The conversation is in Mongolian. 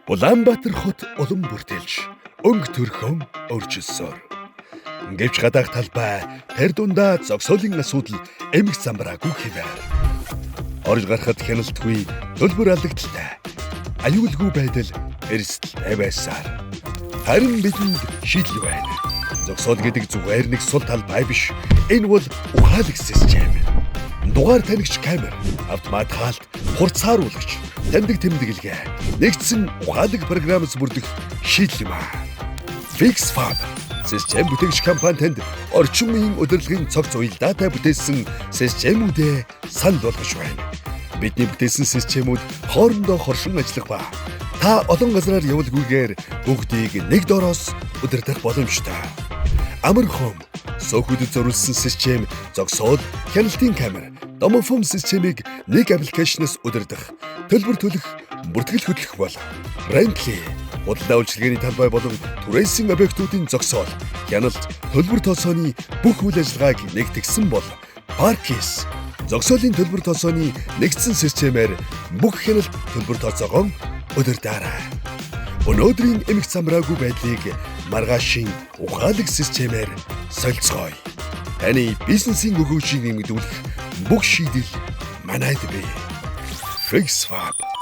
Улаанбаатар хот улам бүртэлж өнгө төрхөн өржилсөөр. Гэвч гадаах талбай тэр дундаа зогсоолын асуудал эмх замбраагүй хэвээр. Орж гарахад хяналтгүй төлбөр алдагдaltaй. Аюулгүй байдал эрсдэлтэй байсаар. Харин бидэнд шийдэл байна. Зогсоол гэдэг зүгээр нэг сул талбай биш. Энэ бол ухаалаг систем. Дугаар танигч камер, автомат хаалт, хурцааруулагч, таньдаг тэмдэглэгээ, нэгдсэн ухаалаг програмс бүрдэх шийдэл юм аа. FixFab систем бүтээгч компани танд орчин үеийн удирдлагын цогц уялдаатай бүтээсэн системүүдээ санал болгож байна. Бидний бүтээсэн системүүд хоорондоо хоршин ажиллах ба та олон газраар явуулгүйгээр бүгдийг нэг доороос удирдах боломжтой. Амархан сөхөдөд зориулсан систем зогсоол, хяналтын камер, домофон системийг нэг аппликейшнээс удирдах, төлбөр төлөх, бүртгэл хөтлөх бол Rental, худалдаа үйлчилгээний талбай болон түрээсийн объектуудын зогсоол, хяналт, төлбөр тооцооны бүх үйл ажиллагааг нэгтгэсэн бол Parkis, зогсоолын төлбөр тооцооны нэгдсэн системээр бүх хяналт төлбөр тооцоогоо удирдаарай. Өнөөдрийн эмх замбраагүй байдлыг маргаашийн ухаалаг системээр солилцгоё. Таны бизнесийн өгөөжийг нэмэгдүүлэх бүх шийдэл манайд бий. FixFab